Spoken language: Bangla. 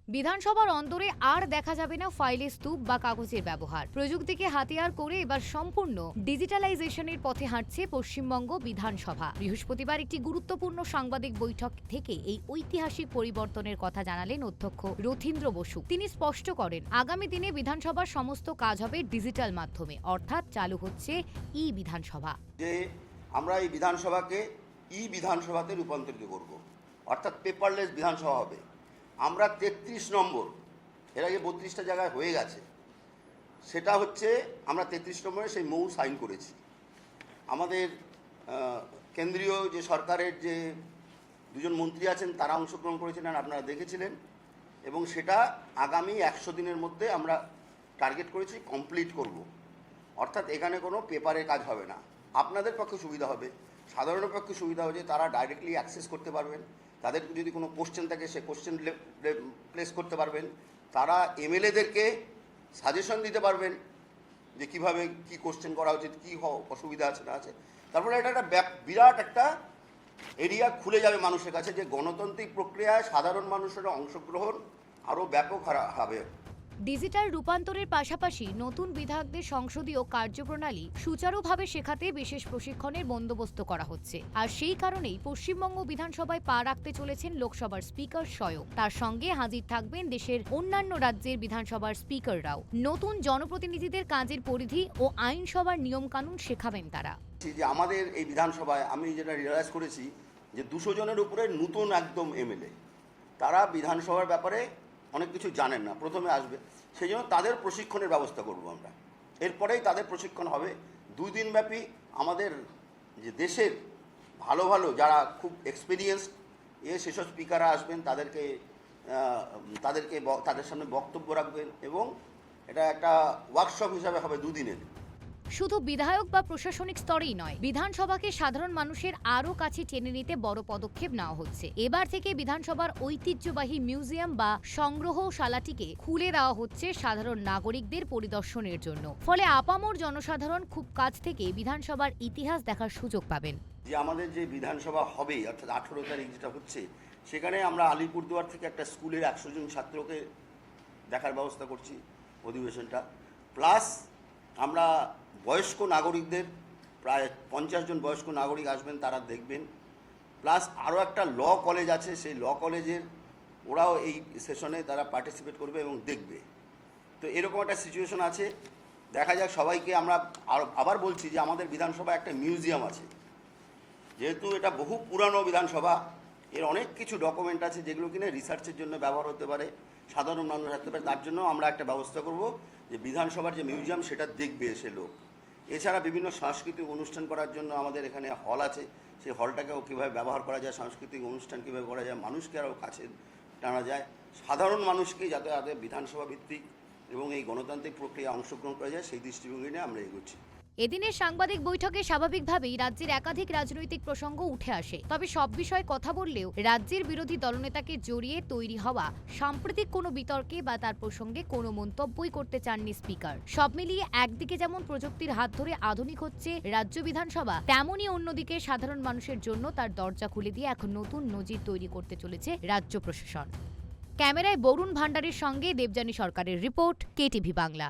বিধানসভার অন্দরে আর দেখা যাবে না ফাইলের স্তূপ বা কাগজের ব্যবহার। প্রযুক্তিকে হাতিয়ার করে এবার সম্পূর্ণ ডিজিটালাইজেশনের পথে হাঁটছে পশ্চিমবঙ্গ বিধানসভা। বৃহস্পতিবার একটি গুরুত্বপূর্ণ সাংবাদিক বৈঠক থেকে এই ঐতিহাসিক পরিবর্তনের কথা জানালেন অধ্যক্ষ রথীন্দ্র বসু। তিনি স্পষ্ট করেন, আগামী দিনে বিধানসভার সমস্ত কাজ হবে ডিজিটাল মাধ্যমে, অর্থাৎ চালু হচ্ছে ই বিধানসভা। যে আমরা এই বিধানসভাকে ই বিধানসভাতে রূপান্তরিত করব, অর্থাৎ পেপারলেস বিধানসভা হবে। আমরা 33 নম্বর, এর আগে 32টা জায়গায় হয়ে গেছে, সেটা হচ্ছে আমরা 33 নম্বরে সেই মৌ সাইন করেছি। আমাদের কেন্দ্রীয় যে সরকারের যে দুজন মন্ত্রী আছেন তারা অংশগ্রহণ করেছিলেন, আপনারা দেখেছিলেন, এবং সেটা আগামী 100 দিনের মধ্যে আমরা টার্গেট করেছি কমপ্লিট করব। অর্থাৎ এখানে কোনো পেপারের কাজ হবে না। আপনাদের পক্ষে সুবিধা হবে, সাধারণের পক্ষে সুবিধা হবে যে তারা ডাইরেক্টলি অ্যাক্সেস করতে পারবেন, তাদের যদি কোনো কোশ্চেন থাকে সে কোশ্চেন প্লেস করতে পারবেন, তারা এমএলএদেরকে সাজেশন দিতে পারবেন যে কীভাবে কী কোশ্চেন করা উচিত, কী অসুবিধা আছে না আছে। তারপরে এটা একটা বিরাট একটা এরিয়া খুলে যাবে মানুষের কাছে, যে গণতান্ত্রিক প্রক্রিয়ায় সাধারণ মানুষের অংশগ্রহণ আরও ব্যাপক হবে। ডিজিটাল রূপান্তরের পাশাপাশি নতুন বিধায়কদের সংসদীয় কার্যপ্রণালী সুচারুভাবে শেখাতে বিশেষ প্রশিক্ষণের বন্দোবস্ত করা হচ্ছে। আর সেই কারণেই পশ্চিমবঙ্গ বিধানসভায় পা রাখতে চলেছেন লোকসভার স্পিকার স্বয়ং। তার সঙ্গে হাজির থাকবেন দেশের অন্যান্য রাজ্যের বিধানসভার স্পিকাররাও। নতুন জনপ্রতিনিধিদের কাজের পরিধি ও আইনসভার নিয়মকানুন শেখাবেন তারা। যে আমাদের এই বিধানসভায় আমি যেটা রিয়েলাইজ করেছি যে 200 জনের উপরে নতুন একদম এমএলএ, তারা বিধানসভার ব্যাপারে অনেক কিছু জানেন না, প্রথমে আসবে, সেই জন্য তাদের প্রশিক্ষণের ব্যবস্থা করব আমরা। এরপরেই তাদের প্রশিক্ষণ হবে 2 দিনব্যাপী। আমাদের যে দেশের ভালো ভালো যারা খুব এক্সপিরিয়েন্সড সেসব স্পিকাররা আসবেন, তাদের সামনে বক্তব্য রাখবেন, এবং এটা একটা ওয়ার্কশপ হিসাবে হবে 2 দিনের। শুধু বিধায়ক বা প্রশাসনিক স্তরেই নয়, বিধানসভাকে সাধারণ মানুষের আরও কাছে টেনে নিতে বড় পদক্ষেপ নেওয়া হচ্ছে। এবার থেকে বিধানসভার ঐতিহ্যবাহী মিউজিয়াম বা সংগ্রহশালাটিকে খুলে দেওয়া হচ্ছে সাধারণ নাগরিকদের পরিদর্শনের জন্য। ফলে আপামর জনসাধারণ খুব কাছ থেকে বিধানসভার ইতিহাস দেখার সুযোগ পাবেন। যে আমাদের যে বিধানসভা হবে, অর্থাৎ 18 তারিখ যেটা হচ্ছে, সেখানে আমরা আলিপুরদুয়ার থেকে একটা স্কুলের 100 জন ছাত্রকে দেখার ব্যবস্থা করছি অধিবেশনটা, প্লাস আমরা বয়স্ক নাগরিকদের প্রায় 50 জন বয়স্ক নাগরিক আসবেন, তারা দেখবেন, প্লাস আরও একটা ল কলেজ আছে, সেই ল কলেজের ওরাও এই সেশনে তারা পার্টিসিপেট করবে এবং দেখবে। তো এরকম একটা সিচুয়েশন আছে, দেখা যাক সবাইকে। আমরা আবার বলছি যে আমাদের বিধানসভা একটা মিউজিয়াম আছে, যেহেতু এটা বহু পুরানো বিধানসভা, এর অনেক কিছু ডকুমেন্ট আছে যেগুলো কিনা রিসার্চের জন্য ব্যবহার হতে পারে, সাধারণ মানুষ রাখতে পারে। তার জন্য আমরা একটা ব্যবস্থা করব যে বিধানসভার যে মিউজিয়াম সেটা দেখবে এসে লোক। এছাড়া বিভিন্ন সাংস্কৃতিক অনুষ্ঠান করার জন্য আমাদের এখানে হল আছে, সেই হলটাকেও কীভাবে ব্যবহার করা যায়, সাংস্কৃতিক অনুষ্ঠান কীভাবে করা যায়, মানুষকে আরও কাছে টানা যায়, সাধারণ মানুষকে যাতে তাদের বিধানসভা ভিত্তিক এবং এই গণতান্ত্রিক প্রক্রিয়া অংশগ্রহণ করা যায়, সেই দৃষ্টিভঙ্গি নিয়ে আমরা এগোচ্ছি। এদিনের সাংবাদিক বৈঠকে স্বাভাবিকভাবেই রাজ্যের একাধিক রাজনৈতিক প্রসঙ্গ উঠে আসে। তবে সব বিষয়ে কথা বললেও রাজ্যের বিরোধী দলনেতাকে জড়িয়ে তৈরি হওয়া সাম্প্রতিক কোনো বিতর্কে বা তার প্রসঙ্গে কোনো মন্তব্যই করতে চাননি স্পিকার। সব মিলিয়ে একদিকে যেমন প্রযুক্তির হাত ধরে আধুনিক হচ্ছে রাজ্য বিধানসভা, তেমনই অন্যদিকে সাধারণ মানুষের জন্য তার দরজা খুলে দিয়ে এখন নতুন নজির তৈরি করতে চলেছে রাজ্য প্রশাসন। ক্যামেরায় বরুণ ভান্ডারের সঙ্গে দেবযানী সরকারের রিপোর্ট, কেটিভি বাংলা।